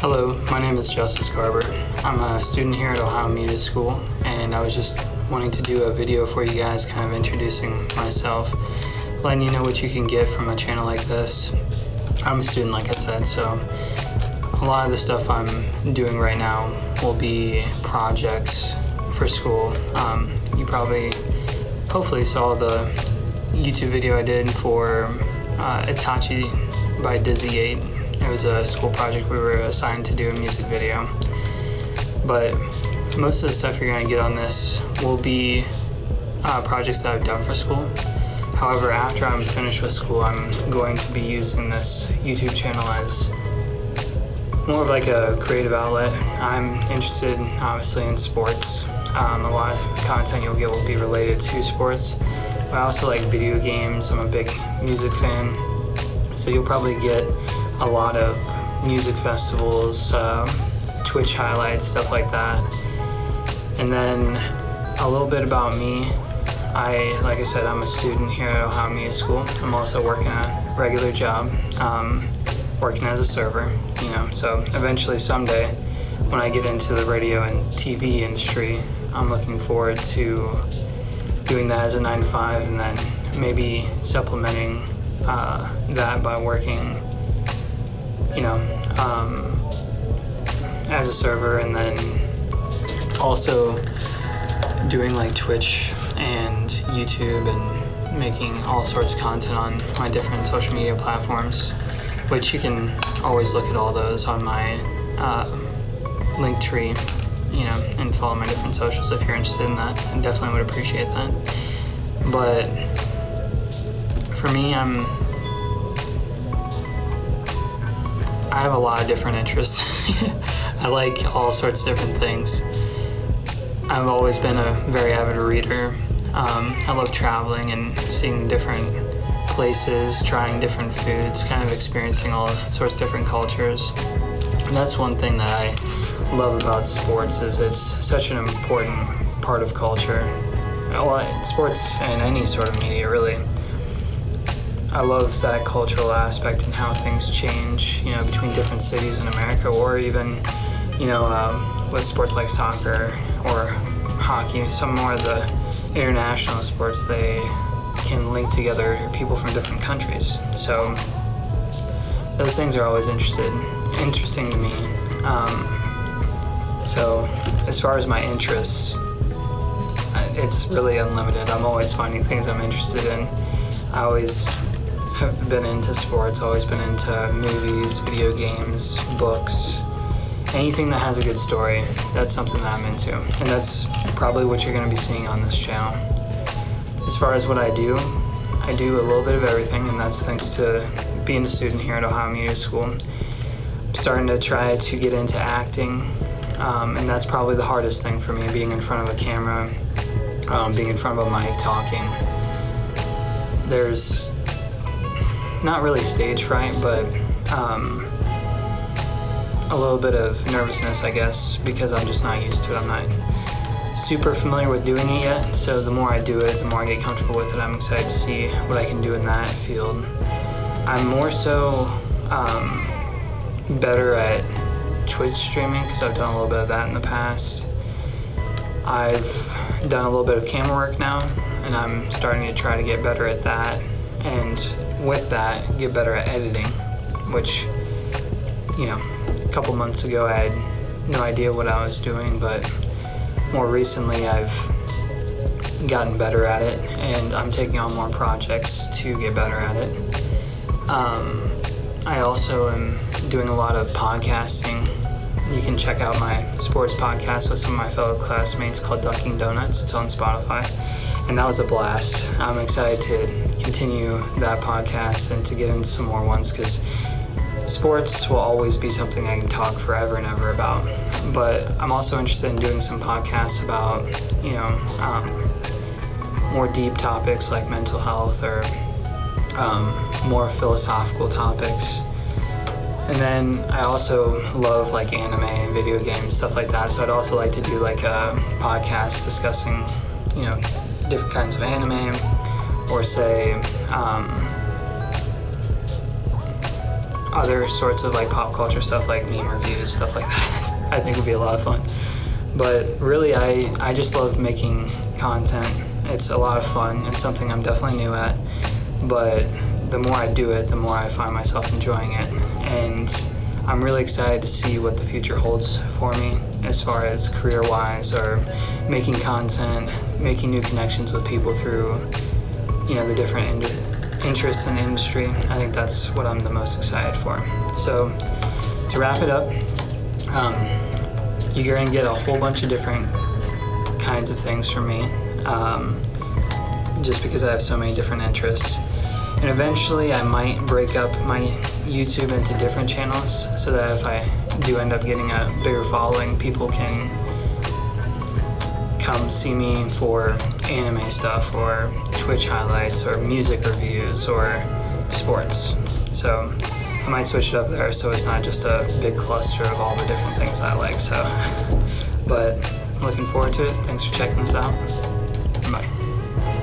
Hello, my name is Justice Garber. I'm a student here at Ohio Media School, and I was just wanting to do a video for you guys, kind of introducing myself, letting you know what you can get from a channel like this. I'm a student, like I said, so a lot of the stuff I'm doing right now will be projects for school. You probably, hopefully saw the YouTube video I did for Itachi by Dizzy 8. It was a school project we were assigned to do a music video. But most of the stuff you're going to get on this will be projects that I've done for school. However, after I'm finished with school, I'm going to be using this YouTube channel as more of like a creative outlet. I'm interested, obviously, in sports. A lot of content you'll get will be related to sports. But I also like video games. I'm a big music fan. So you'll probably get a lot of music festivals, Twitch highlights, stuff like that. And then a little bit about me. Like I said, I'm a student here at Ohio Media School. I'm also working a regular job, working as a server, so eventually someday when I get into the radio and TV industry, I'm looking forward to doing that as a 9-to-5 and then maybe supplementing that by working as a server, and then also doing like Twitch and YouTube and making all sorts of content on my different social media platforms, which you can always look at all those on my link tree, and follow my different socials if you're interested in that. I definitely would appreciate that. But for me, I have a lot of different interests. I like all sorts of different things. I've always been a very avid reader. I love traveling and seeing different places, trying different foods, kind of experiencing all sorts of different cultures. And that's one thing that I love about sports, is it's such an important part of culture. Well, sports and any sort of media, really. I love that cultural aspect and how things change, between different cities in America, or even, with sports like soccer or hockey. Some more of the international sports, they can link together people from different countries. So those things are always interesting to me. So as far as my interests, it's really unlimited. I'm always finding things I'm interested in. I always have been into sports, always been into movies, video games, books, anything that has a good story. That's something that I'm into, and that's probably what you're going to be seeing on this channel. As far as what I do a little bit of everything, and that's thanks to being a student here at Ohio Media School. I'm starting to try to get into acting, and that's probably the hardest thing for me, being in front of a camera, being in front of a mic talking. There's not really stage fright, but a little bit of nervousness, I guess, because I'm just not used to it. I'm not super familiar with doing it yet, so the more I do it, the more I get comfortable with it. I'm excited to see what I can do in that field. I'm more so better at Twitch streaming, because I've done a little bit of that in the past. I've done a little bit of camera work now, and I'm starting to try to get better at that, and with that, get better at editing, which, a couple months ago I had no idea what I was doing, but more recently I've gotten better at it, and I'm taking on more projects to get better at it. I also am doing a lot of podcasting. You can check out my sports podcast with some of my fellow classmates called Dunkin' Donuts. It's on Spotify. And that was a blast. I'm excited to continue that podcast and to get into some more ones, because sports will always be something I can talk forever and ever about. But I'm also interested in doing some podcasts about, more deep topics like mental health, or more philosophical topics. And then I also love like anime and video games, stuff like that. So I'd also like to do like a podcast discussing, different kinds of anime, or say other sorts of like pop culture stuff, like meme reviews, stuff like that. I think would be a lot of fun. But really, I just love making content. It's a lot of fun. It's something I'm definitely new at, but the more I do it, the more I find myself enjoying it. And I'm really excited to see what the future holds for me as far as career-wise, or making content, making new connections with people through, the different interests in the industry. I think that's what I'm the most excited for. So to wrap it up, you're gonna get a whole bunch of different kinds of things from me, just because I have so many different interests. And eventually I might break up my YouTube into different channels so that if I do end up getting a bigger following, people can come see me for anime stuff or Twitch highlights or music reviews or sports. So I might switch it up there so it's not just a big cluster of all the different things I like. But I'm looking forward to it. Thanks for checking this out. Bye.